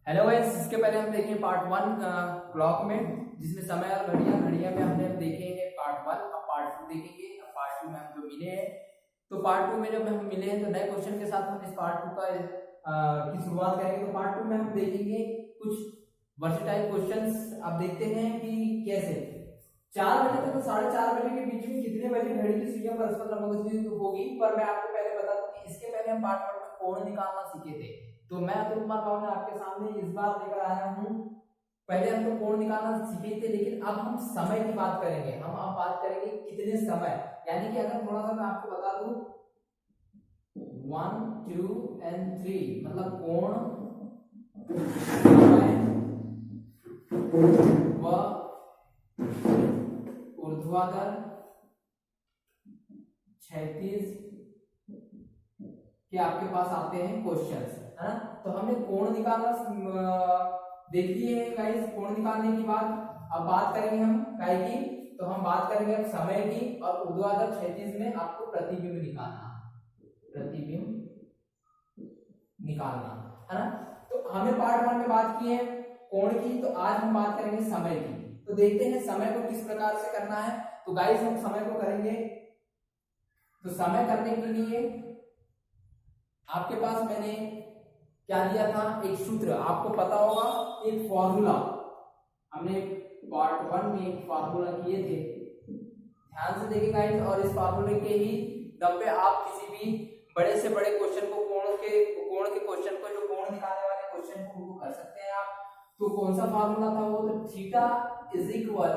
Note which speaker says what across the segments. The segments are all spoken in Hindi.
Speaker 1: हेलो गाइस, इसके पहले हम देखेंगे पार्ट 1 क्लॉक में, जिसमें समय और घड़ियां में हमने देखे हैं पार्ट 1। अब पार्ट 2 देखेंगे। अब पार्ट 2 में हम जो मिले हैं, तो पार्ट 2 में जब हम मिले हैं तो नए क्वेश्चन के साथ हम इस पार्ट 2 का की शुरुआत करेंगे। तो पार्ट 2 में हम देखेंगे कुछ वर्सेटाइल क्वेश्चंस। अब देखते हैं कि कैसे 4 बजे तक तो 4:30 बजे के बीच में कितने बजे घड़ी की सुइयां परस्पर लंबवत होगी। पर मैं आपको पहले बता दूं कि इसके पहले हम पार्ट 1 में कोण निकालना सीखे थे। तो मैं अतुल कुमार पावन आपके सामने इस बार लेकर आया हूं। पहले हम तो कोण निकालना सीखे थे, लेकिन अब हम समय की बात करेंगे। हम अब बात करेंगे कितने समय, यानी कि अगर थोड़ा सा मैं आपको बता दूं 1 2 एंड 3 मतलब कोण, समय व ऊर्ध्वाधर, क्षैतिज के आपके पास आते हैं क्वेश्चंस, है ना। तो हमने कोण निकालना देख लिए है गाइस। कोण निकालने की बाद अब बात करेंगे हम काय की, तो हम बात करेंगे अब समय की। और ऊर्ध्वाधर क्षैतिज में आपको प्रतिबिंब निकालना, है ना। तो हमने पार्ट 1 में बात की है कोण की, तो आज हम बात करेंगे समय की। तो देखते हैं समय को किस प्रकार से करना है। तो गाइस हम समय को करेंगे, तो समय करने के लिए आपके पास मैंने क्या दिया था, एक सूत्र आपको पता होगा, एक फॉर्मूला। हमने पार्ट 1 में एक फॉर्मूला किए थे, ध्यान से देखिए गाइस। और इस फॉर्मूले के ही दम पे आप किसी भी बड़े से बड़े क्वेश्चन को, कोण के क्वेश्चन को, जो कोण निकालने वाले क्वेश्चन को उनको कर सकते हैं आप। तो कौन सा फॉर्मूला था वो, तो theta is equal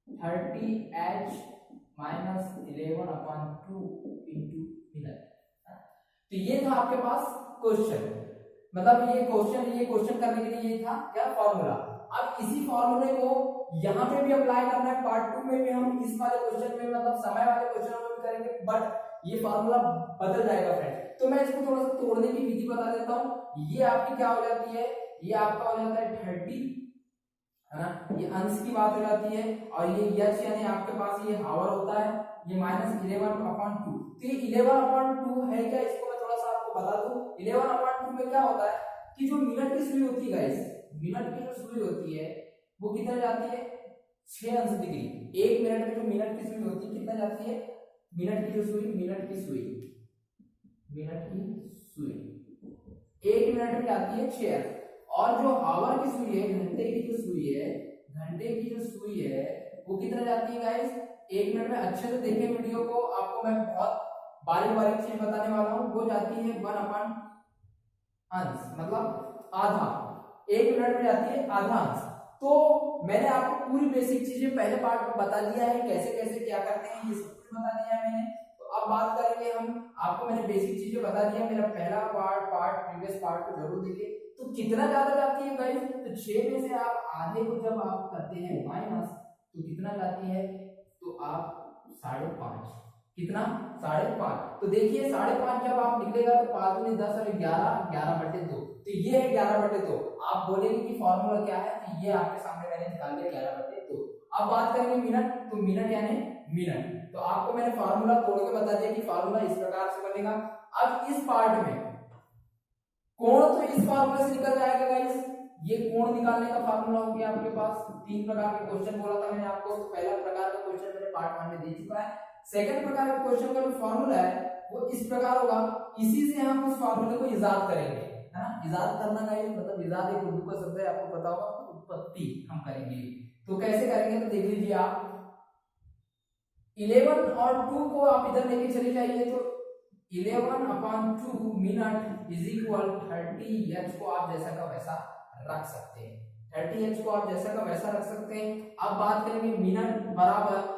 Speaker 1: 30h - 11/2 into minute. तो ये था आपके पास क्वेश्चन, मतलब ये क्वेश्चन करने के लिए ये था क्या, फॉर्मूला। अब इसी फॉर्मूले को यहां पे भी अप्लाई करना है। पार्ट 2 में भी हम इस वाले क्वेश्चन में, मतलब समय वाले क्वेश्चन में भी करेंगे, बट ये फॉर्मूला बदल जाएगा फ्रेंड। तो मैं इसको थोड़ा सा तोड़ने की विधि बता देता हूं। ये आपकी क्या हो जाती है, ये आपका हो जाता है 30, है ना। ये अंश की बात हो जाती है, और ये h यानी आपके पास ये हावर होता है, ये -11/2। तो ये 11/2 है क्या, इसको मैं थोड़ा सा आपको बता दूं। 11/2 में क्या होता है कि जो मिनट की सुई होती है गाइस, मिनट की जो सुई होती है वो कितना जाती है, 6 अंश डिग्री। 1 मिनट में जो मिनट की सुई होती है कितना जाती है, मिनट की सुई 1 मिनट में जाती है 6 अंश। और जो आवर की सुई है, घंटे की जो सुई है वो कितना जाती है गाइस, 1 मिनट में। अच्छे से देखें वीडियो को, आपको मैं बहुत बारीक चीज बताने वाला हूं। वो जाती है 1 अंश, मतलब आधा। 1 मिनट में जाती है आधा अंश। तो मैंने आपको पूरी बेसिक चीजें पहले पार्ट में बता दिया है, कैसे कैसे क्या करते हैं, ये सब कुछ बता दिया है मैंने। तो अब बात करेंगे हम, आपको मैंने बेसिक चीजें बता दिया। मेरा पहला प्रीवियस पार्ट को जरूर देखिए। तो कितना ज्यादा जाती है गाइस, तो 6 में से आप आधे को जब आप करते हैं माइनस, तो कितना जाती है, तो आप 5.5, कितना 5.5। तो देखिए 5.5 जब आप निकलेगा तो 5 दूनी 10 और 11/2। तो ये है 11/2। आप बोलेंगे कि फॉर्मूला क्या है, तो ये आपके सामने मैंने निकाल दिया 11/2। अब बात करेंगे मिनट, तो मिनट यानी मिनट। तो आपको मैंने फॉर्मूला तोड़ के बता दिया कि फॉर्मूला इस प्रकार से बनेगा। अब इस पार्ट में कोण तो इस फॉर्मूले से निकल जाएगा गाइस। ये कोण निकालने का फॉर्मूला हो गया आपके पास। 3 प्रकार के क्वेश्चन बोला था मैंने आपको। तो पहला प्रकार का क्वेश्चन मैंने पार्ट 1 में दे चुका है। सेकंड प्रकार का क्वेश्चन का जो फॉर्मूला है वो इस प्रकार होगा। इसी से हम उस फॉर्मूले को इजाद करेंगे, है ना। इजाद करना गाइस, मतलब इजाद एक उर्दू का शब्द है, आपको पता होगा। उत्पत्ति हम करेंगे। तो कैसे करेंगे, तो देख लीजिए आप 11 और 2 को आप इधर लेके चले जाइए। तो 11/2 मिनट इज इक्वल 30h को आप जैसा का वैसा रख सकते हैं। 30h को आप जैसा का वैसा रख सकते हैं। अब बात करेंगे मिनट बराबर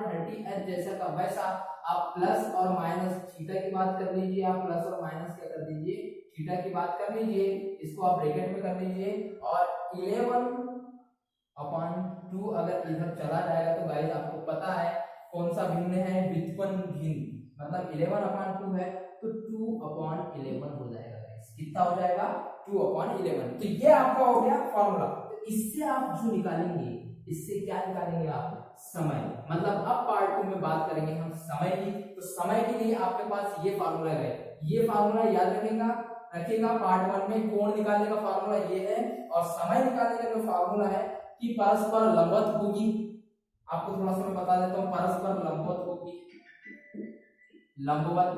Speaker 1: 30h जैसा का वैसा। आप प्लस और माइनस थीटा की बात कर लीजिए। आप प्लस और माइनस क्या कर दीजिए, थीटा की बात कर लीजिए। इसको आप ब्रैकेट में कर लीजिए। और 11/2 अगर इधर चला जाएगा तो गाइस आपको पता है कौन सा भिन्न है, व्युत्पन्न भिन्न। मतलब 11/2 है तो 2/11 हो जाएगा गाइस। कितना हो जाएगा, 2/11। तो ये आपका हो गया फॉर्मूला। तो इससे आप जो निकालेंगे, इससे क्या निकालेंगे आप, समय। मतलब अब पार्ट 2 में बात करेंगे हम समय की। तो समय के लिए आपके पास ये फार्मूला है, ये फार्मूला याद रखेगा। रखिएगा। पार्ट 1 में कोण निकालने का फार्मूला ये है और समय निकालने का जो फार्मूला है कि परस्पर लंबवत होगी। आपको थोड़ा सा मैं बता देता हूं, परस्पर लंबवत होगी, लंबवत,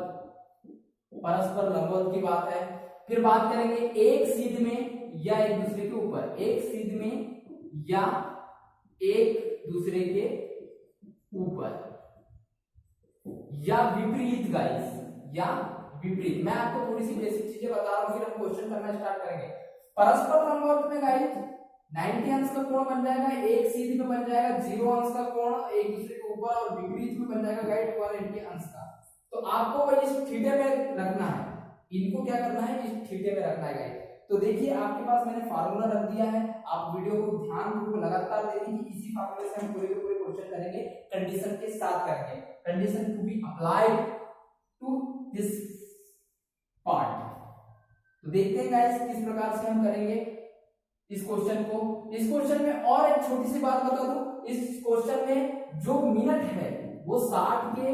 Speaker 1: परस्पर लंबवत की बात है। फिर बात करेंगे एक सीध में या एक दूसरे के ऊपर, एक सीध में या एक दूसरे के ऊपर या विपरीत गाइस, या विपरीत। मैं आपको थोड़ी सी बेसिक चीजें बता रहा हूं, फिर हम क्वेश्चन करना स्टार्ट करेंगे। परस्पर लंबवत में गाइस 90 अंश का कोण बन जाएगा, एक सीध में बन जाएगा 0 अंश का कोण एक दूसरे के ऊपर, और विपरीत में बन जाएगा गाइस 180 अंश का। तो आपको इस थीटे में रखना है, इनको क्या करना है, इस थीटे में रखना है गाइस। तो देखिए आपके पास मैंने फार्मूला रख दिया है, आप वीडियो को ध्यान पूर्वक लगातार देखिए कि इसी फार्मूले से हम पूरे के पूरे क्वेश्चन करेंगे, कंडीशन के साथ करेंगे, condition to be applied to this part. तो देखते हैं गाइस किस प्रकार से हम करेंगे इस क्वेश्चन को। इस क्वेश्चन में और एक छोटी सी बात बता दूं, इस क्वेश्चन में जो मिनट है वो 60 के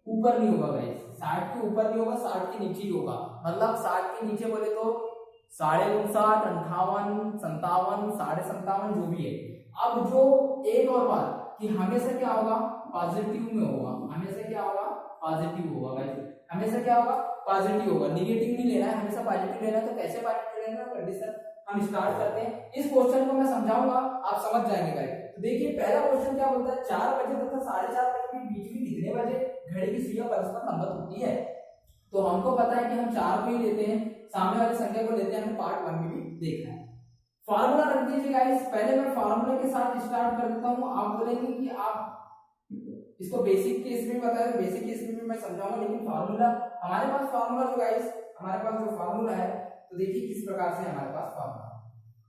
Speaker 1: ऊपर नहीं होगा गाइस, 60 के ऊपर नहीं होगा, 60 के नीचे ही होगा। मतलब 60 के नीचे बोले तो 59.5, 58, 57, 57.5 जो भी है। अब जो एक और बात कि हमेशा क्या होगा, पॉजिटिव में होगा, हमेशा क्या होगा, पॉजिटिव होगा गाइस, हमेशा क्या होगा, पॉजिटिव होगा, निगेटिव नहीं लेना है, हमेशा पॉजिटिव लेना है। तो कैसे पॉजिटिव लेना है, कंडीशन हम स्टार्ट करते हैं। इस क्वेश्चन को मैं समझाऊंगा, आप समझ जाएंगे गाइस। तो देखिए पहला क्वेश्चन क्या बोलता है, 4 बजे तथा 4:30 बजे के बीच में कितने बजे घड़ी की सुइयां परस्पर लंबवत होती है। तो हमको पता है कि हम 4 को ही लेते हैं, सामने वाली संख्या को लेते हैं, हमें पार्ट 1 में भी देखना है। फार्मूला रख दीजिए गाइस, पहले मैं फार्मूले के साथ स्टार्ट कर देता हूं। आप बोलेंगे कि आप इसको बेसिक केस में बताया, बेसिक केस में मैं समझाऊंगा, लेकिन फार्मूला हमारे पास, फार्मूला जो गाइस हमारे पास जो फार्मूला है, तो देखिए किस प्रकार से हमारे पास फार्मूला।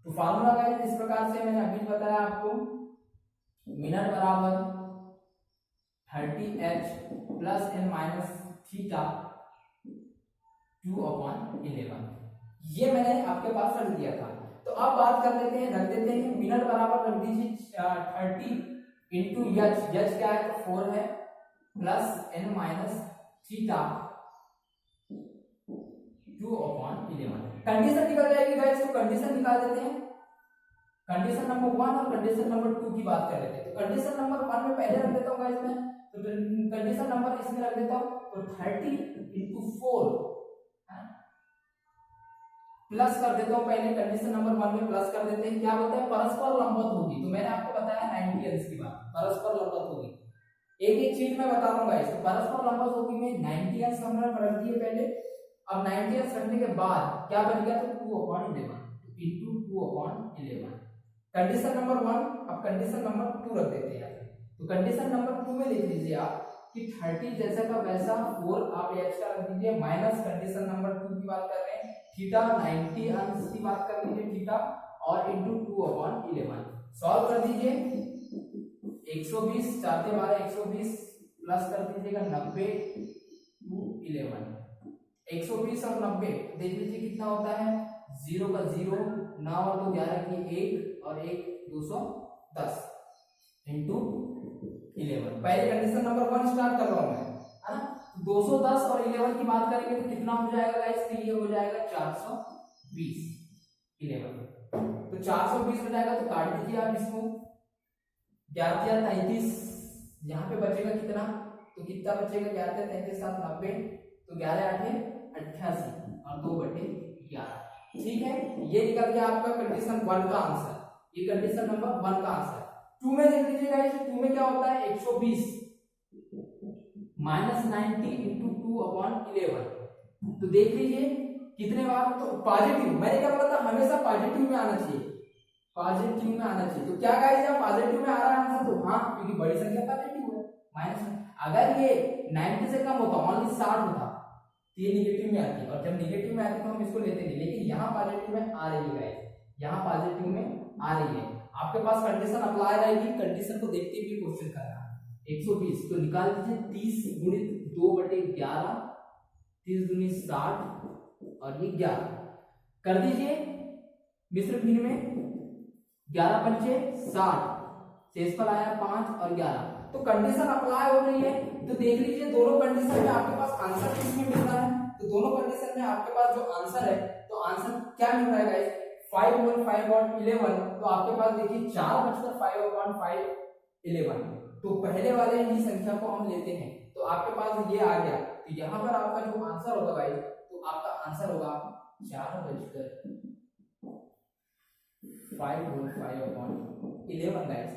Speaker 1: तो फार्मूला गाइस इस प्रकार से मैंने अभी बताया आपको, मिनट बराबर 30h plus n minus theta 2/11, ये मैंने आपके पास रख दिया था। तो अब बात कर लेते हैं, रख देते हैं मिनट बराबर रख दीजिए 30 इंटू एच, एच क्या है तो 4 है, plus n minus theta 2/11। Condition निकल जाएगी गाइस, तो कंडीशन निकाल देते हैं। कंडीशन नंबर 1 और कंडीशन नंबर 2 की बात कर लेते हैं। तो कंडीशन नंबर 1 में पहले रख देता हूं गाइस मैं, तो कंडीशन नंबर इसमें रख देता हूं, तो 30 इंटू 4 प्लस कर देता हूं। पहले कंडीशन नंबर 1 में प्लस कर देते हैं, क्या बोलते हैं, परस्पर लंबवत होगी। तो मैंने आपको बताया 90 अंश की बात, परस्पर लंबवत होगी। एक एक चीज मैं बता रहा हूं गाइस। तो परस्पर लंबवत होगी में 90 अंश हमने रख दिए पहले। अब 90 अंश रखने के बाद क्या बन गया, तो 2/11 इंटू 2/11। कंडीशन नंबर 1, अब कंडीशन नंबर 2 रख देते हैं। तो कंडीशन नंबर 2 में लिख लीजिए आप कि 30 जैसा का वैसा 4 आप एक्स्ट्रा रख दीजिए, माइनस कंडीशन नंबर 2 की बात कर रहे हैं, थीटा 90 अंश की बात कर लीजिए थीटा, और इंटू 2/11 सॉल्व कर दीजिए। 120 4 के 12 120 प्लस कर दीजिएगा 90 2/11, 120 और 90 देख लीजिए कितना होता है, 0 का 0, 9 और 2 11 की 1 और 1 210 इंटू 11। पहले कंडीशन नंबर 1 स्टार्ट कर रहा हूं मैं, है ना। 210 और 11 की बात करेंगे तो कितना हो जाएगा गाइस, तो ये हो जाएगा 420 11। तो 420 हो जाएगा, तो काट दीजिए आप इसको, 11 33, यहाँ पे बचेगा कितना, तो कितना बचेगा, 11 33 7 90, तो 11 8 88 और 2/11। ठीक है, ये निकल गया आपका कंडीशन 1 का आंसर, ये कंडीशन नंबर 1 का आंसर। 2 में देख लीजिए गाइस, 2 में क्या होता है, 120 माइनस 90 इंटू 2/11। तो देख लीजिए कितने बार, तो पॉजिटिव, मैंने क्या बोला था, हमेशा पॉजिटिव में आना चाहिए, पॉजिटिव में आना चाहिए। तो क्या गाइस, जब पॉजिटिव में आ रहा है आंसर, तो हाँ, क्योंकि बड़ी संख्या पॉजिटिव है। माइनस अगर ये 90 से कम होता, ओनली 60 होता, ये निगेटिव में आती है, और जब निगेटिव में आती है तो हम इसको लेते नहीं, लेकिन यहाँ पॉजिटिव में आ रही है गाइस, यहाँ पॉजिटिव में आ रही है। आपके पास कंडीशन अप्लाई रहेगी, कंडीशन को देखते हुए क्वेश्चन करना है। 120 तो निकाल दीजिए, 30 गुणित 2/11, 30 दूनी 60 और ये 11 कर दीजिए मिश्र भिन्न में, 11 पंचे 60, शेष पर आया 5 और 11। तो कंडीशन अप्लाई हो रही है, तो देख लीजिए दोनों कंडीशन में आपके पास आंसर किसमें मिल रहा है, तो दोनों कंडीशन में आपके पास जो आंसर है, तो आंसर क्या मिल रहा है गाइस, 5/5/11। तो आपके पास देखिए 4/5/5 11। तो पहले वाले ही संख्या को हम लेते हैं, तो आपके पास ये आ गया। तो यहाँ पर आपका जो आंसर होगा गाइस, तो आपका आंसर होगा 4/5/11 गाइस।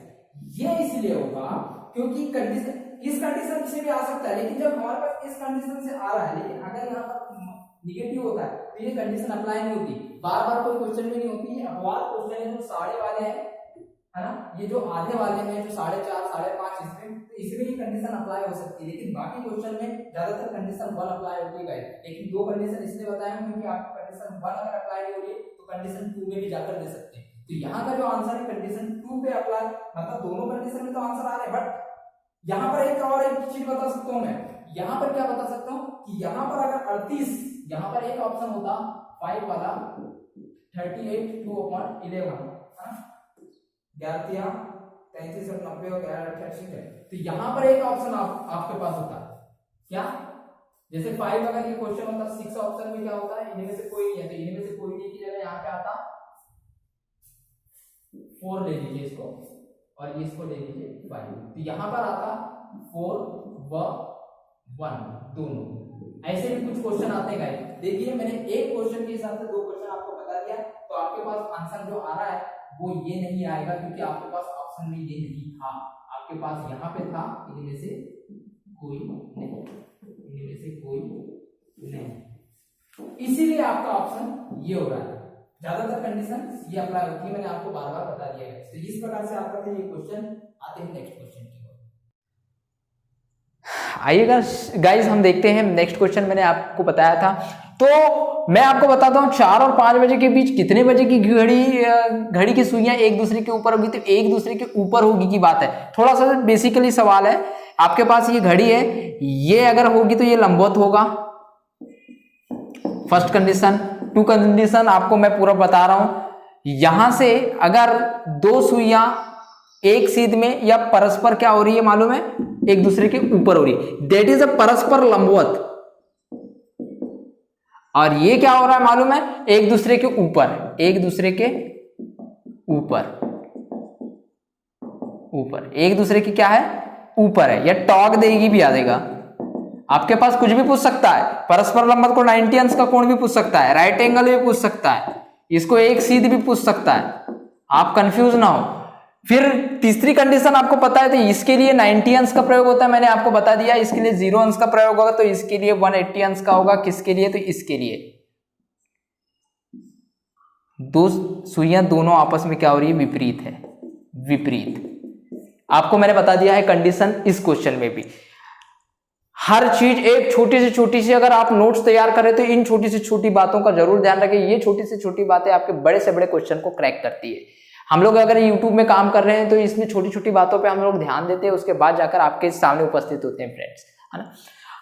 Speaker 1: ये इसलिए होगा क्योंकि कंडीशन इस कंडीशन से भी आ सकता है, लेकिन जब हमारे पास इस कंडीशन से आ रहा है, लेकिन अगर यहाँ पर निगेटिव होता है तो ये कंडीशन अप्लाई नहीं होती, बार बार कोई क्वेश्चन में नहीं होती। ये अपवाद क्वेश्चन है जो साढ़े वाले हैं, है ना, ये जो आधे वाले हैं जो 4.5 5.5 इसमें, तो इसमें ये कंडीशन अप्लाई हो सकती है, लेकिन बाकी क्वेश्चन में ज्यादातर कंडीशन 1 अप्लाई होती है। लेकिन दो कंडीशन इसलिए बताया क्योंकि आपको कंडीशन 1 अगर अप्लाई नहीं हो रही तो कंडीशन 2 में भी जाकर दे सकते हैं। तो यहाँ का जो आंसर है कंडीशन 2 पे अप्लाई, मतलब दोनों कंडीशन में तो आंसर आ रहे हैं, बट यहाँ पर एक और एक चीज बता सकता हूँ मैं, यहाँ पर क्या बता सकता हूँ कि यहाँ पर अगर 38, यहाँ पर एक ऑप्शन होता 5 वाला 38 2/11, 11 33 और 90 और 88 है। तो यहाँ पर एक ऑप्शन आपके पास होता क्या, जैसे 5 अगर ये क्वेश्चन होता 6 ऑप्शन में क्या होता है, इनमें से कोई नहीं है, तो इनमें से कोई नहीं की जगह यहाँ पे आता 4 ले लीजिए इसको और इसको ले लीजिए 5, तो यहाँ पर आता 4 व 1 दोनों। ऐसे भी कुछ क्वेश्चन आते हैं गाइस। देखिए मैंने एक क्वेश्चन के हिसाब से दो क्वेश्चन आपको बता दिया, तो आपके पास आंसर जो आ रहा है वो ये नहीं आएगा, क्योंकि आपके पास ऑप्शन में ये नहीं था, आपके पास यहाँ पे था इनमें से कोई नहीं, इनमें से कोई नहीं, इसीलिए आपका ऑप्शन ये हो रहा है। ज्यादातर कंडीशन ये अप्लाई होती है, मैंने आपको बार बार बता दिया है। तो इस प्रकार से आपका ये क्वेश्चन आते हैं नेक्स्ट क्वेश्चन की ओर।
Speaker 2: आइएगा गाइस, हम देखते हैं नेक्स्ट क्वेश्चन। मैंने आपको बताया था, तो मैं आपको बताता हूँ 4 और 5 बजे के बीच कितने बजे की घड़ी की सुइयां एक दूसरे के ऊपर होगी, तो एक दूसरे के ऊपर होगी की बात है। थोड़ा सा बेसिकली सवाल है, आपके पास ये घड़ी है, ये अगर होगी तो ये लंबवत होगा, फर्स्ट कंडीशन। 2 कंडीशन आपको मैं पूरा बता रहा हूं, यहां से अगर दो सुइयां एक सीध में या परस्पर क्या हो रही है मालूम है, एक दूसरे के ऊपर हो रही है, दैट इज अ परस्पर लंबवत। और ये क्या हो रहा है मालूम है, एक दूसरे के ऊपर, एक दूसरे के ऊपर, ऊपर एक दूसरे की क्या है, ऊपर है, या टॉक देगी भी आ देगा। आपके पास कुछ भी पूछ सकता है, परस्पर लंबवत को 90 अंश का कोण भी पूछ सकता है, राइट एंगल भी पूछ सकता है, इसको एक सीध भी पूछ सकता है, आप कंफ्यूज ना हो। फिर तीसरी कंडीशन आपको पता है, तो इसके लिए 90 अंश का प्रयोग होता है, मैंने आपको बता दिया। इसके लिए 0 अंश का प्रयोग होगा, तो इसके लिए 180 अंश का होगा। किसके लिए, तो इसके लिए दो सुइयां दोनों आपस में क्या हो रही है, विपरीत है, विपरीत। आपको मैंने बता दिया है कंडीशन इस क्वेश्चन में भी। हर चीज एक छोटी से छोटी सी, अगर आप नोट्स तैयार करें तो इन छोटी से छोटी बातों का जरूर ध्यान रखें। ये छोटी से छोटी बातें आपके बड़े से बड़े क्वेश्चन को क्रैक करती है। हम लोग अगर YouTube में काम कर रहे हैं तो इसमें छोटी छोटी बातों पे हम लोग ध्यान देते हैं, उसके बाद जाकर आपके सामने उपस्थित होते हैं फ्रेंड्स, है ना।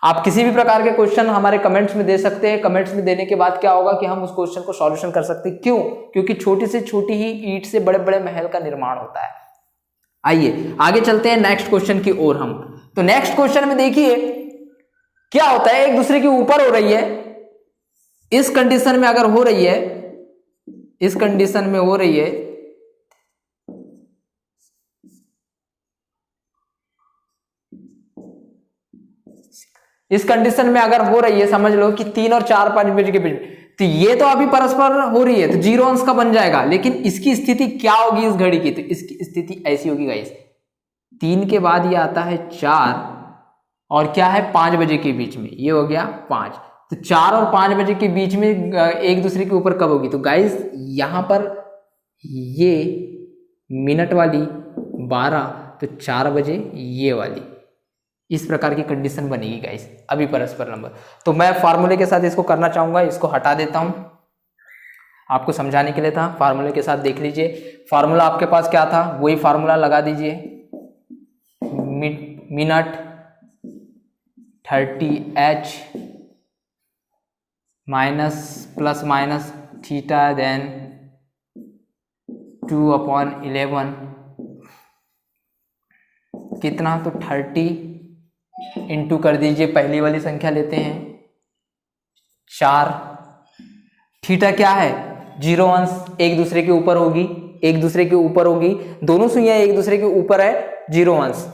Speaker 2: आप किसी भी प्रकार के क्वेश्चन हमारे कमेंट्स में दे सकते हैं। कमेंट्स में देने के बाद क्या होगा कि हम उस क्वेश्चन को सॉल्यूशन कर सकते हैं। क्यों? क्योंकि छोटी से छोटी ही ईंट से बड़े बड़े महल का निर्माण होता है। आइए आगे चलते हैं नेक्स्ट क्वेश्चन की ओर हम। तो नेक्स्ट क्वेश्चन में देखिए क्या होता है, एक दूसरे के ऊपर हो रही है, इस कंडीशन में अगर हो रही है, इस कंडीशन में हो रही है, इस कंडीशन में अगर हो रही है, समझ लो कि 3 और 4 5 बजे के बीच, तो ये तो अभी परस्पर हो रही है, तो 0 अंश का बन जाएगा। लेकिन इसकी स्थिति क्या होगी इस घड़ी की, तो इसकी स्थिति ऐसी होगी गाइस, 3 के बाद ये आता है 4 और क्या है 5 बजे के बीच में, ये हो गया 5। तो 4 और 5 बजे के बीच में एक दूसरे के ऊपर कब होगी, तो गाइस यहां पर ये मिनट वाली 12, तो 4 बजे ये वाली, इस प्रकार की कंडीशन बनेगी गाइस अभी परस्पर नंबर। तो मैं फार्मूले के साथ इसको करना चाहूंगा, इसको हटा देता हूं, आपको समझाने के लिए था। फार्मूले के साथ देख लीजिए, फार्मूला आपके पास क्या था, वही फार्मूला लगा दीजिए। Minute 30h minus plus minus theta then 2/11 कितना, तो 30 इंटू कर दीजिए, पहली वाली संख्या लेते हैं 4। थीटा क्या है, 0 अंश, एक दूसरे के ऊपर होगी, एक दूसरे के ऊपर होगी, दोनों सुइयां एक दूसरे के ऊपर है, 0 अंश।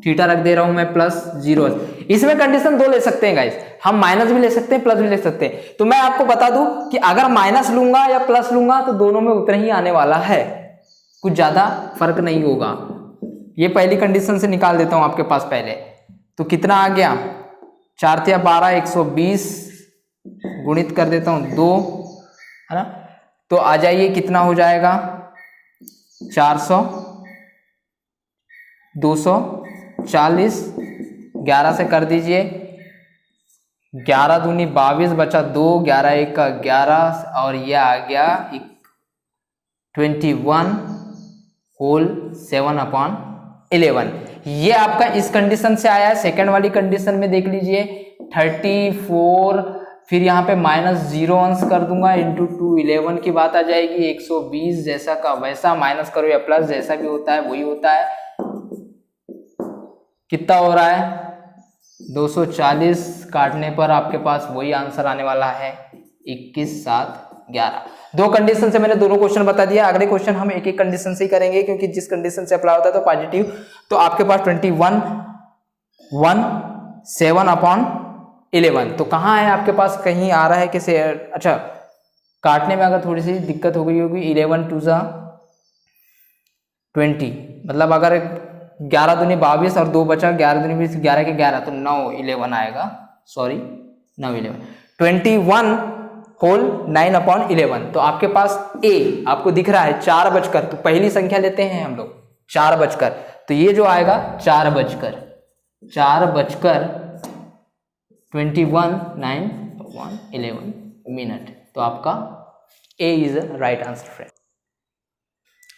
Speaker 2: थीटा रख दे रहा हूं मैं प्लस 0 अंश। इसमें कंडीशन दो ले सकते हैं गाइस, हम माइनस भी ले सकते हैं, प्लस भी ले सकते हैं। तो मैं आपको बता दूं कि अगर माइनस लूंगा या प्लस लूंगा तो दोनों में उतना ही आने वाला है, कुछ ज्यादा फर्क नहीं होगा। ये पहली कंडीशन से निकाल देता हूं आपके पास पहले। तो कितना आ गया, 4 या 12, 120 गुणित कर देता हूं 2, है ना। तो आ जाइए कितना हो जाएगा, 400, 240, 11 से कर दीजिए, 11 दूनी 22 बचा 2, 11 एक का 11 और ये आ गया 21 होल 7/11। ये आपका इस कंडीशन से आया है। सेकंड वाली कंडीशन में देख लीजिए 34, फिर यहाँ पे -0 अंश कर दूंगा इंटू 2, 11 की बात आ जाएगी, 120 जैसा का वैसा, माइनस करो या प्लस जैसा भी होता है वही होता है। कितना हो रहा है, 240 काटने पर आपके पास वही आंसर आने वाला है, 21, 7, 11। दो कंडीशन से मैंने दोनों क्वेश्चन बता दिया। अगले क्वेश्चन हम एक एक कंडीशन से ही करेंगे, क्योंकि जिस कंडीशन से अप्लाई होता है तो पॉजिटिव। तो आपके पास 21, 1, 7/11। तो कहाँ है आपके पास, कहीं आ रहा है कैसे, अच्छा काटने में अगर थोड़ी सी दिक्कत हो गई होगी, 11 2 जा 20, मतलब अगर 11 दूनी 22 और 2 बचा, 11 दूनी 20, 11 के 11 तो 9 11 आएगा, सॉरी 9 11, 21 होल 9/11। तो आपके पास ए आपको दिख रहा है 4 बजकर, तो पहली संख्या लेते हैं हम लोग 4 बजकर, तो ये जो आएगा 4 बजकर 21 9/11 मिनट। तो आपका ए इज राइट आंसर फ्रेंड।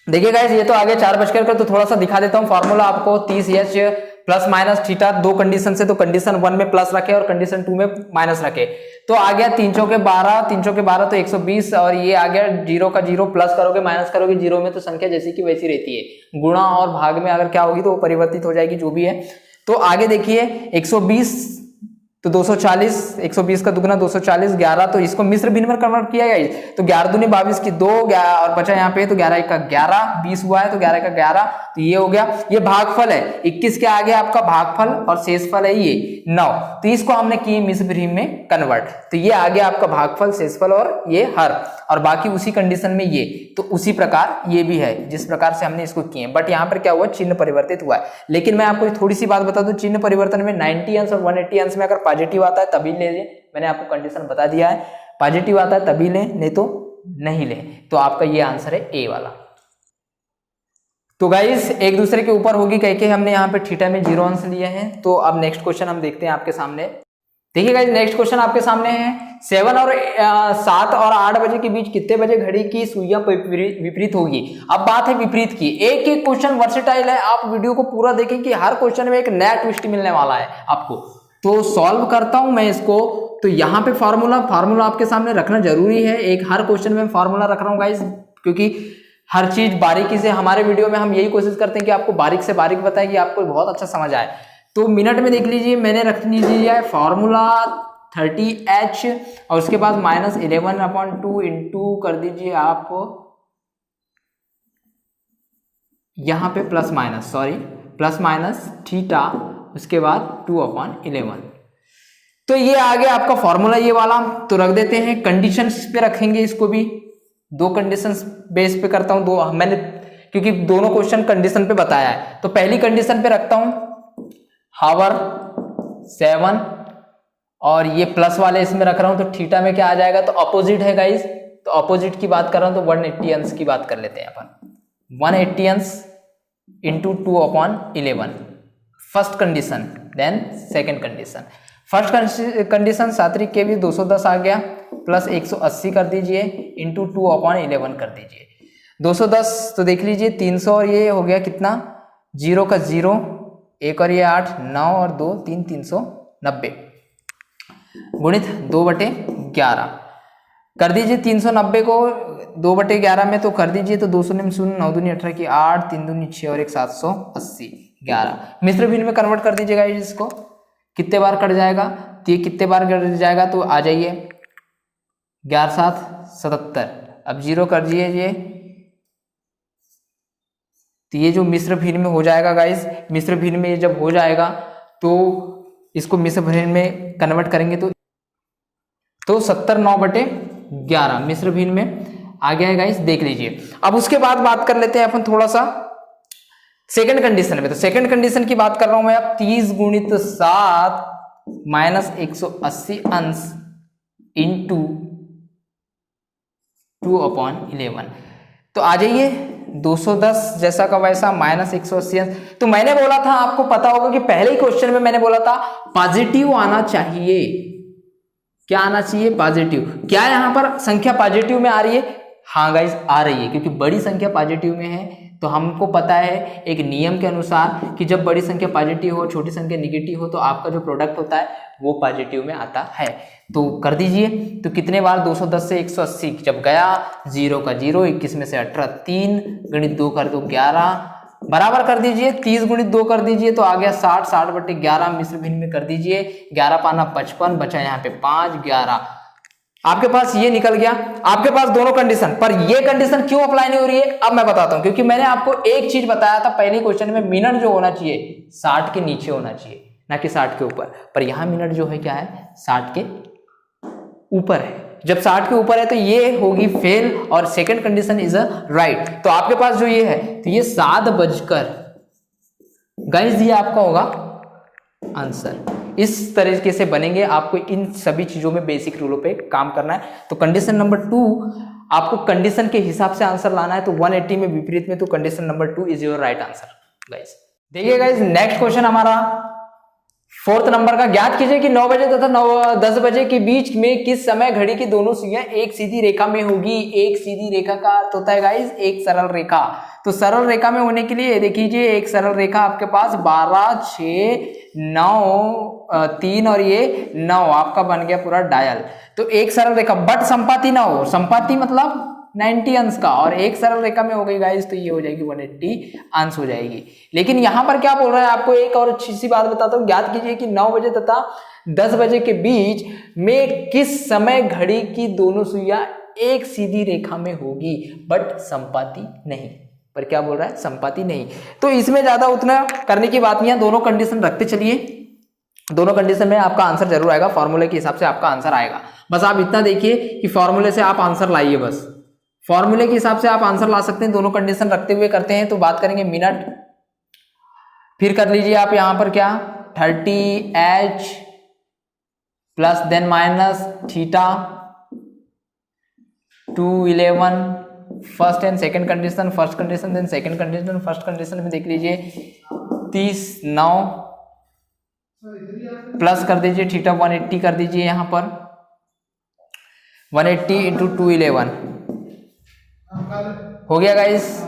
Speaker 2: देखिए गाइस, ये तो आगे 4 बजकर का, तो थोड़ा सा दिखा देता हूं फॉर्मूला आपको। 30H प्लस माइनस थीटा, दो कंडीशन से, तो कंडीशन 1 में प्लस रखे और कंडीशन 2 में माइनस रखे, तो आ गया 3 चौके 12, 3 चौके 12 तो 120, और ये आ गया 0 का 0, प्लस करोगे माइनस करोगे 0 में तो संख्या जैसी की वैसी रहती है, गुणा और भाग में अगर क्या होगी तो वो परिवर्तित हो जाएगी, जो भी है। तो आगे देखिए 120 तो 240, 120 का दुगना 240, 11 तो इसको मिश्र भिन्न में कन्वर्ट किया गया, तो 11 दूनी 22 की 2, और बचा यहाँ पे तो 11 एक का 11, 20 हुआ है तो 11 का 11, तो ये हो गया। ये भागफल है, 21 के आगे आपका भागफल और शेषफल है ये 9, तो इसको हमने किए मिश्र भिन्न में कन्वर्ट, तो ये आ गया आपका भागफल, शेषफल और ये हर, और बाकी उसी कंडीशन में ये, तो उसी प्रकार ये भी है जिस प्रकार से हमने इसको किए। बट यहाँ पर क्या हुआ, चिन्ह परिवर्तित हुआ है। लेकिन मैं आपको थोड़ी सी बात बता दूं, चिन्ह परिवर्तन में 90 अंश और 180 अंश में अगर पॉजिटिव आता है तभी ले, मैंने आपको कंडीशन बता दिया है, पॉजिटिव आता है तभी ले, नहीं तो नहीं ले। तो आपका ये आंसर है ए वाला। तो गाइस एक दूसरे के ऊपर होगी कह के हमने यहाँ पे थीटा में 0 अंश लिए हैं। तो अब नेक्स्ट क्वेश्चन हम देखते हैं आपके सामने। देखिए गाइस, नेक्स्ट क्वेश्चन आपके सामने है, 7 और 8 बजे के बीच कितने बजे घड़ी की सुइयां विपरीत होगी। अब बात है विपरीत की, एक एक क्वेश्चन वर्सेटाइल है, आप वीडियो को पूरा देखें कि हर क्वेश्चन में एक नया ट्विस्ट मिलने वाला है आपको। तो सॉल्व करता हूं मैं इसको। तो यहाँ पे फार्मूला आपके सामने रखना जरूरी है, एक हर क्वेश्चन में फार्मूला रख रहा हूँ गाइस, क्योंकि हर चीज बारीकी से, हमारे वीडियो में हम यही कोशिश करते हैं कि आपको बारीक से बारीक बताएं कि आपको बहुत अच्छा समझ आए। तो मिनट में देख लीजिए, मैंने रख लीजिए फॉर्मूला 30H और उसके बाद -11/2 इंटू कर दीजिए आप यहां पे प्लस माइनस थीटा, उसके बाद 2/11। तो ये आ गया आपका फॉर्मूला ये वाला। तो रख देते हैं, कंडीशंस पे रखेंगे इसको भी, दो कंडीशंस बेस पे करता हूं, दो मैंने क्योंकि दोनों क्वेश्चन कंडीशन पे बताया है। तो पहली कंडीशन पे रखता हूं हावर 7 और ये प्लस वाले इसमें रख रहा हूं, तो थीटा में क्या आ जाएगा, तो अपोजिट है गाइस, तो अपोजिट की बात कर रहा हूं तो 180 अंश की बात कर लेते हैं अपन, 180 अंश into 2/11 first condition. Then second condition, first condition 7 के भी 210 आ गया, प्लस 180 कर दीजिए इंटू 2/11 कर दीजिए, 210 तो देख लीजिए 300 और ये हो गया कितना, 0 का 0, 1 और ये 8, 9 और 2 3, 390 गुणित 2/11 कर दीजिए। 390 को 2/11 में तो कर दीजिए, तो 2 0 0 9 दूनी 18 की 8, 3 दूनी 6 और 1 780 11। मिश्र भिन्न में कन्वर्ट कर दीजिएगा इसको, कितने बार कट जाएगा, तो ये कितने बार कट जाएगा, तो आ जाइए 11 7 77। अब 0 कर दिए ये, तो ये जो मिश्र भिन्न में हो जाएगा गाइस, मिश्र भिन्न में जब हो जाएगा तो इसको मिश्र भिन्न में कन्वर्ट करेंगे तो 70/9/11 मिश्र भिन्न में आ गया है गाइस, देख लीजिए। अब उसके बाद बात कर लेते हैं अपन थोड़ा सा सेकंड कंडीशन में। तो सेकंड कंडीशन की बात कर रहा हूं मैं अब, 30 × 7 - 180 अंश इंटू 2/11। तो आ जाइए 210 जैसा का वैसा -180 अंश। तो मैंने बोला था, आपको पता होगा कि पहले ही क्वेश्चन में मैंने बोला था पॉजिटिव आना चाहिए। क्या आना चाहिए? पॉजिटिव। क्या यहां पर संख्या पॉजिटिव में आ रही है? हाँ गाइस आ रही है, क्योंकि बड़ी संख्या पॉजिटिव में है। तो हमको पता है एक नियम के अनुसार कि जब बड़ी संख्या पॉजिटिव हो, छोटी संख्या निगेटिव हो, तो आपका जो प्रोडक्ट होता है वो पॉजिटिव में आता है। तो कर दीजिए। तो कितने बार 210 से 180 जब गया, 0 का 0, 21 में से 18, 3 × 2 कर दो 11, बराबर कर दीजिए। 30 × 2 कर दीजिए तो आ गया 60, 60/11 मिश्र भिन्न में कर दीजिए। 11 पाना 55, बचा यहाँ पे 5, 11। आपके पास ये निकल गया। आपके पास दोनों कंडीशन, पर ये कंडीशन क्यों अप्लाई नहीं हो रही है अब मैं बताता हूं। क्योंकि मैंने आपको एक चीज बताया था पहले क्वेश्चन में, मिनट जो होना चाहिए 60 के नीचे होना चाहिए, ना कि 60 के ऊपर। पर यहां मिनट जो है क्या है, 60 के ऊपर है। जब 60 के ऊपर है तो ये होगी फेल और second condition is a right. तो आपके पास जो ये है, तो ये 7 बजकर गाइस, ये आपका होगा आंसर। इस तरीके से बनेंगे। आपको इन सभी चीजों में बेसिक रूलों पे काम करना है। तो कंडीशन नंबर 2 आपको कंडीशन के हिसाब से आंसर लाना है। तो 180 में विपरीत में, तो condition number 2 is your right answer guys. देखिए गाइस, नेक्स्ट क्वेश्चन हमारा 4th नंबर का। ज्ञात कीजिए कि 9 बजे तथा 10 बजे के बीच में किस समय घड़ी की दोनों सुइयां एक सीधी रेखा में होगी। एक सीधी रेखा का अर्थ होता है गाइस एक सरल रेखा। तो सरल रेखा में होने के लिए देखिए, एक सरल रेखा आपके पास 12, 6, 9, 3 और ये 9 आपका बन गया पूरा डायल। तो एक सरल रेखा, बट संपाति ना हो। संपाति मतलब 90 अंश का, और एक सरल रेखा में हो गई गाइस तो ये हो जाएगी 180 अंश हो जाएगी। लेकिन यहां पर क्या बोल रहा है, आपको एक और अच्छी सी बात बताता हूं। ज्ञात कीजिए कि 9 बजे तथा 10 बजे के बीच में किस समय घड़ी की दोनों सुइयां एक सीधी रेखा में होगी, बट संपाति नहीं। पर क्या बोल रहा है, संपाति नहीं। तो इसमें ज्यादा उतना करने की बात नहीं है, दोनों कंडीशन रखते चलिए। दोनों कंडीशन में आपका आंसर जरूर आएगा, फॉर्मूले के हिसाब से आपका आंसर आएगा। बस आप इतना देखिए कि फॉर्मूले से आप आंसर लाइए। बस फॉर्मूले के हिसाब से आप आंसर ला सकते हैं। दोनों कंडीशन रखते हुए करते हैं। तो बात करेंगे मिनट, फिर कर लीजिए आप यहां पर क्या 30h plus then minus theta 211 first and second condition, first condition then second condition. First condition में देख लीजिए 30 9 प्लस कर दीजिए थीटा 180 कर दीजिए यहां पर 180 × 211 हो गया गाइस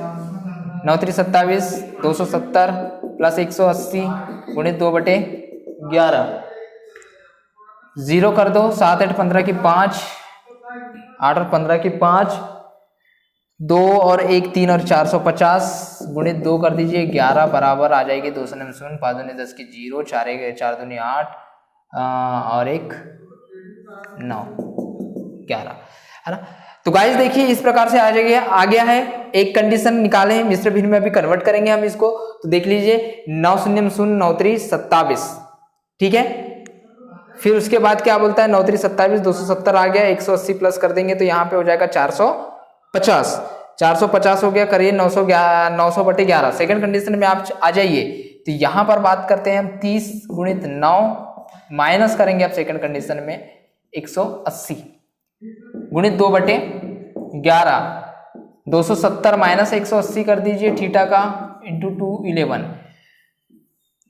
Speaker 2: 9 3 27 270 प्लस 180 गुणित 2/11 0 कर दो 7 8 15 की 5 8 और 15 की 5 2 और 1 3 और 450 गुणित 2 कर दीजिए 11 बराबर आ जाएगी 2 शून्य 5 दूनी 10 की 0 4 दूनी 8 और 1 9 11 है ना। तो गाइस देखिए इस प्रकार से आ गया है। एक कंडीशन निकाले मिश्र भिन्न में, अभी कन्वर्ट करेंगे हम इसको। तो देख लीजिए 9 शून्य 0 9 3 27 ठीक है। फिर उसके बाद क्या बोलता है 9 3 27 270 आ गया 180 प्लस कर देंगे तो यहाँ पे हो जाएगा 450 हो गया। करिए 900/11 सेकंड कंडीशन में आप आ जाइए। तो यहाँ पर बात करते हैं हम 30 × 9 माइनस करेंगे आप सेकंड कंडीशन में 180 गुणित 2/11 270 माइनस 180 कर दीजिए थीटा का इंटू 211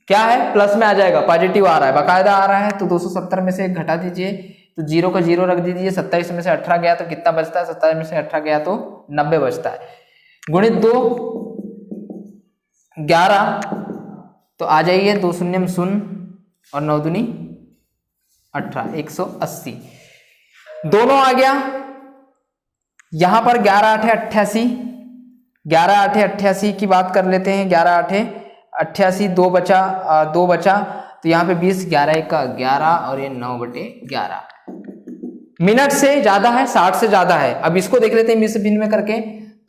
Speaker 2: क्या है प्लस में आ जाएगा, पॉजिटिव आ रहा है, बाकायदा आ रहा है। तो 270 में से घटा दीजिए तो 0 का 0 रख दीजिए। 27 में से 18 गया तो कितना बचता है, 27 में से 18 गया तो 90 बचता है। गुणित 2 11 तो आ जाइए 2 शून्य 0 और 9 दूनी 18 180 दोनों आ गया। यहां पर 11 8 88 11 8 88 की बात कर लेते हैं। 11 8 88 2 बचा तो यहाँ पे 20 11 1 का 11 और ये 9/11 मिनट से ज्यादा है, 60 से ज्यादा है। अब इसको देख लेते हैं मिश्र भिन्न में करके।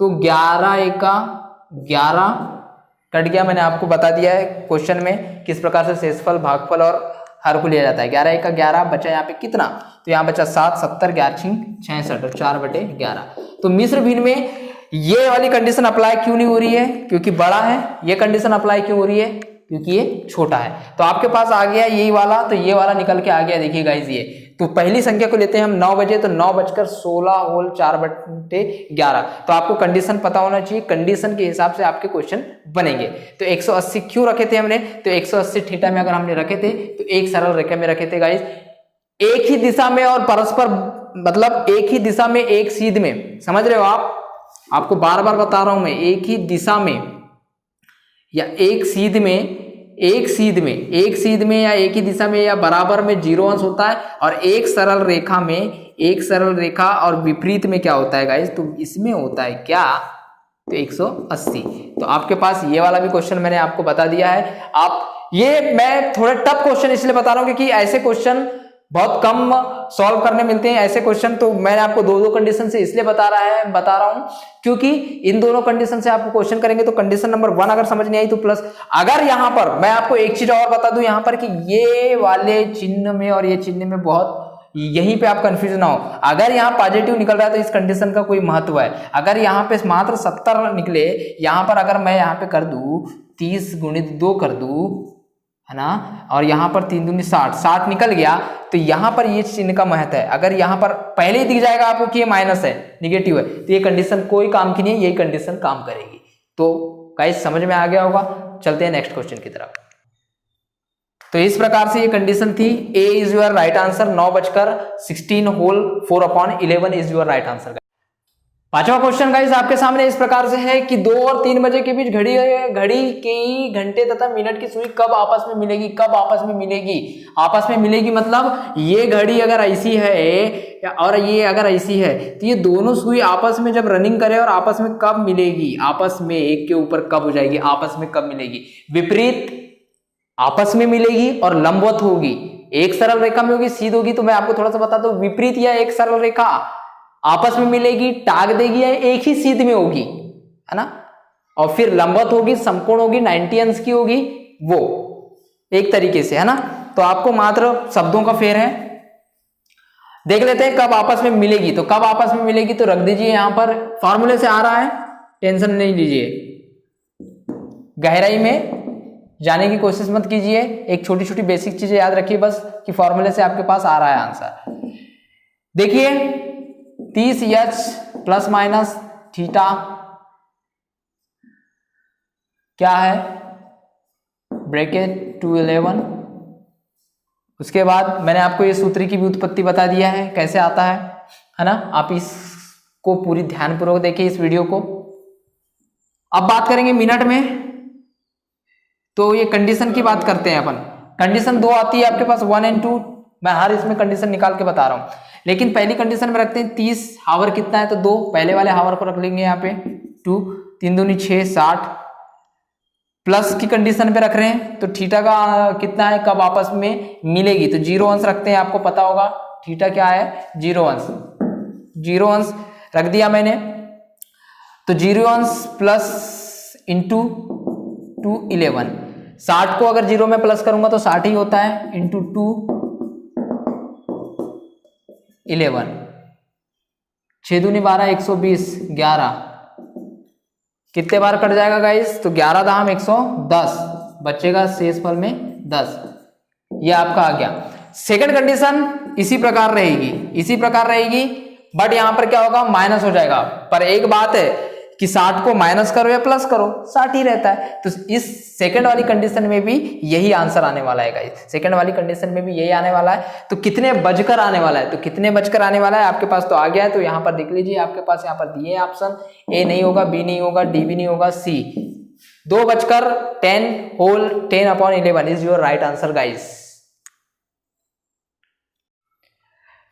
Speaker 2: तो 11 एका 11 कट गया, मैंने आपको बता दिया है क्वेश्चन में किस प्रकार से शेषफल, भागफल और हर को लिया जाता है। 11 एका 11 बचा यहाँ पे कितना, तो यहाँ बचा 7, 70, 11 छिंग 66 और 4/11। तो मिश्र भिन्न में ये वाली कंडीशन अप्लाई क्यों नहीं हो रही है, क्योंकि बड़ा है। ये कंडीशन अप्लाई क्यों हो रही है, क्योंकि ये छोटा है। तो आपके पास आ गया यही वाला, तो ये वाला निकल के आ गया। देखिए गाइस, ये तो पहली संख्या को लेते हैं हम 9 बजे, तो 9:16 होल 4/11। तो आपको कंडीशन पता होना चाहिए, कंडीशन के हिसाब से आपके क्वेश्चन बनेंगे। तो 180 क्यों रखे थे हमने, तो 180 थीटा में अगर हमने रखे थे तो एक सरल रेखा में रखे थे गाइस, एक ही दिशा में और परस्पर, मतलब एक ही दिशा में एक सीध में, समझ रहे हो आप। आपको बार बार बता रहा हूं मैं, एक ही दिशा में या एक सीध में, एक सीध में या एक ही दिशा में या बराबर में 0 अंश होता है, और एक सरल रेखा में, एक सरल रेखा और विपरीत में क्या होता है गाइस, तो इसमें होता है क्या, तो 180। तो आपके पास ये वाला भी क्वेश्चन मैंने आपको बता दिया है। आप ये, मैं थोड़े टफ क्वेश्चन इसलिए बता रहा हूं क्योंकि ऐसे क्वेश्चन बहुत कम सॉल्व करने मिलते हैं ऐसे क्वेश्चन। तो मैंने आपको दो कंडीशन से इसलिए बता रहा हूं क्योंकि इन दोनों कंडीशन से आपको क्वेश्चन करेंगे तो कंडीशन नंबर 1 अगर समझ नहीं आई तो प्लस। अगर यहां पर मैं आपको एक चीज और बता दूं यहां पर कि ये वाले चिन्ह में और ये चिन्ह में बहुत, यहीं पे आप कंफ्यूज ना हो। अगर यहाँ पॉजिटिव निकल रहा है तो इस कंडीशन का कोई महत्व है। अगर यहाँ पे मात्र 70 निकले, यहाँ पर अगर मैं यहाँ पे कर दूं 30 × 2 कर दूं, है ना, और यहाँ पर 3 दूनी 60 निकल गया, तो यहाँ पर ये चिन्ह का महत्व है। अगर यहाँ पर पहले ही दिख जाएगा आपको कि ये माइनस है, निगेटिव है, तो ये कंडीशन कोई काम की नहीं है, यही कंडीशन काम करेगी। तो गाइस समझ में आ गया होगा। चलते हैं नेक्स्ट क्वेश्चन की तरफ। तो इस प्रकार से ये कंडीशन थी। A is your right answer, 9:16 whole 4/11 is your right answer. पांचवा क्वेश्चन गाइस आपके सामने इस प्रकार से है कि 2 और 3 बजे के बीच घड़ी की घंटे तथा मिनट की सुई कब आपस में मिलेगी, कब आपस में मिलेगी। आपस में मिलेगी मतलब ये घड़ी अगर ऐसी है और ये अगर ऐसी है, तो ये दोनों सुई आपस में जब रनिंग करे और आपस में कब मिलेगी, आपस में एक के ऊपर कब हो जाएगी, आपस में कब मिलेगी। विपरीत आपस में मिलेगी और लंबवत होगी। एक सरल रेखा में होगी, सीध होगी। तो मैं आपको थोड़ा सा बता दूं, विपरीत या एक सरल रेखा आपस में मिलेगी, टाग देगी, या एक ही सीध में होगी, है ना, और फिर लंबवत होगी, समकोण होगी, 90 अंश की होगी, वो एक तरीके से, है ना। तो आपको मात्र शब्दों का फेर है। देख लेते हैं कब आपस में मिलेगी। तो कब आपस में मिलेगी तो रख दीजिए, यहां पर फॉर्मूले से आ रहा है, टेंशन नहीं लीजिए, गहराई में जाने की कोशिश मत कीजिए। एक छोटी छोटी बेसिक चीजें याद रखिए बस कि फॉर्मूले से आपके पास आ रहा है आंसर। देखिए 30h ± थीटा क्या है, ब्रैकेट 211। उसके बाद मैंने आपको ये सूत्र की भी उत्पत्ति बता दिया है कैसे आता है ना। आप इसको पूरी ध्यानपूर्वक देखिए इस वीडियो को। अब बात करेंगे मिनट में। तो ये कंडीशन की बात करते हैं अपन। कंडीशन 2 आती है आपके पास, 1 और 2। मैं हर इसमें कंडीशन निकाल के बता रहा हूं, लेकिन पहली कंडीशन में रखते हैं 30 हावर कितना है, तो 2 पहले वाले हावर को रख लेंगे यहाँ पे 2, 3 दूनी 6, 60 प्लस की कंडीशन पे रख रहे हैं। तो थीटा का कितना है, कब आपस में मिलेगी, तो 0 अंश रखते हैं। आपको पता होगा थीटा क्या है, 0 अंश। 0 अंश रख दिया मैंने, तो 0 अंश प्लस इंटू 211। 60 को अगर 0 में प्लस करूंगा तो 60 ही होता है, इंटू 211। 6 दूनी 12, 120, 11 कितने बार कट जाएगा गाइस, तो 11 दाम 110 बचेगा शेषफल में 10। ये आपका आ गया। सेकंड कंडीशन इसी प्रकार रहेगी, बट यहां पर क्या होगा, माइनस हो जाएगा। पर एक बात है कि 60 को माइनस करो या प्लस करो 60 ही रहता है। तो इस सेकंड वाली कंडीशन में भी यही आंसर आने वाला है गाइस, सेकंड वाली कंडीशन में भी यही आने वाला है। तो कितने बजकर आने वाला है, तो कितने बजकर आने वाला है आपके पास तो आ गया है। तो यहां पर देख लीजिए, आपके पास यहां पर दिए ऑप्शन, ए नहीं होगा, बी नहीं होगा, डी भी नहीं होगा, C. 2:10 whole 10/11 is your right answer guys.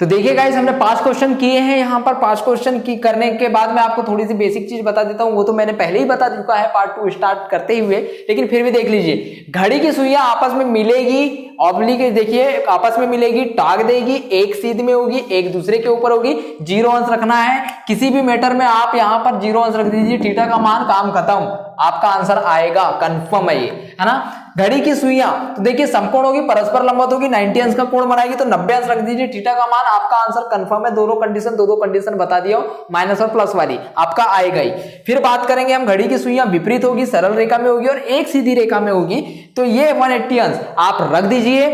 Speaker 2: तो देखिए गाइस, हमने 5 क्वेश्चन किए हैं यहाँ पर। 5 क्वेश्चन की करने के बाद मैं आपको थोड़ी सी बेसिक चीज बता देता हूँ, वो तो मैंने पहले ही बता चुका है पार्ट 2 स्टार्ट करते हुए, लेकिन फिर भी देख लीजिए। घड़ी की सुइयां आपस में मिलेगी, ऑब्लिक देखिए आपस में मिलेगी, टाग देगी, एक सीध में होगी, एक दूसरे के ऊपर होगी, 0 अंश रखना है। किसी भी मैटर में आप यहाँ पर 0 अंश रख दीजिए, थीटा का मान, काम खत्म, आपका आंसर आएगा, कंफर्म है ये, है ना। घड़ी की सुइयां तो देखिए समकोण होगी, परस्पर लंबवत होगी, 90 अंश का कोण बनाएगी, तो 90 अंश रख दीजिए, थीटा का मान, आपका आंसर कंफर्म है। दोनों कंडीशन बता दिया, माइनस और प्लस वाली आपका आएगा ही। फिर बात करेंगे हम, घड़ी की सुइयां विपरीत होगी, सरल रेखा में होगी और एक सीधी रेखा में होगी, तो ये 180 अंश आप रख दीजिए।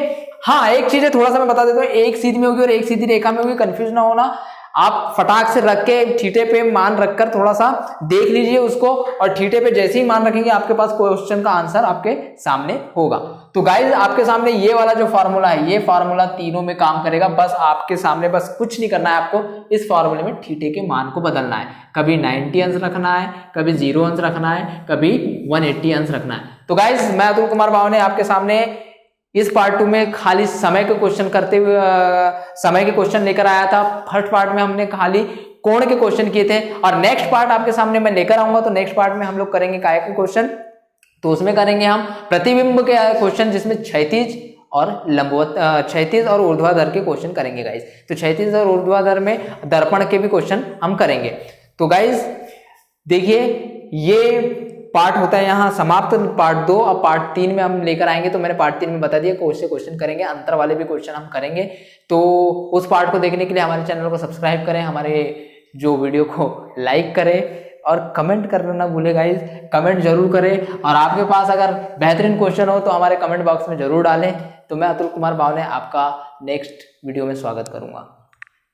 Speaker 2: हाँ, एक चीज है, थोड़ा सा मैं बता देता हूँ, एक सीधी में होगी और एक सीधी रेखा में होगी, कंफ्यूज ना होना। आप फटाक से रख के थीटे पे मान रखकर थोड़ा सा देख लीजिए उसको, और थीटे पे जैसे ही मान रखेंगे आपके पास क्वेश्चन का आंसर आपके सामने होगा। तो गाइस, आपके सामने ये वाला जो फार्मूला है, ये फार्मूला तीनों में काम करेगा। बस आपके सामने बस कुछ नहीं करना है, आपको इस फार्मूले में थीटे के मान को बदलना है। कभी 90 अंश रखना है, कभी 0 अंश रखना है, कभी 180 अंश रखना है। तो गाइस, मैं अतुल कुमार बाव ने आपके सामने इस पार्ट 2 में खाली समय के क्वेश्चन करते हुए समय के क्वेश्चन लेकर आया था। फर्स्ट पार्ट में हमने खाली कोण के क्वेश्चन किए थे, और नेक्स्ट पार्ट आपके सामने मैं लेकर आऊंगा। तो नेक्स्ट पार्ट में हम लोग करेंगे काय के क्वेश्चन, तो उसमें करेंगे हम प्रतिबिंब के क्वेश्चन, जिसमें क्षैतिज और लंबवत, क्षैतिज और ऊर्ध्वाधर के क्वेश्चन करेंगे गाइस। तो क्षैतिज और ऊर्ध्वाधर में दर्पण के भी क्वेश्चन हम करेंगे। तो गाइस देखिए, ये पार्ट होता है यहाँ समाप्त, पार्ट 2। अब पार्ट 3 में हम लेकर आएंगे। तो मैंने पार्ट 3 में बता दिया कौन से क्वेश्चन करेंगे, अंतर वाले भी क्वेश्चन हम करेंगे। तो उस पार्ट को देखने के लिए हमारे चैनल को सब्सक्राइब करें, हमारे जो वीडियो को लाइक करें और कमेंट करना ना भूले गाइज, कमेंट जरूर करें। और आपके पास अगर बेहतरीन क्वेश्चन हो तो हमारे कमेंट बॉक्स में जरूर डालें। तो मैं अतुल कुमार बाव ने आपका नेक्स्ट वीडियो में स्वागत करूंगा।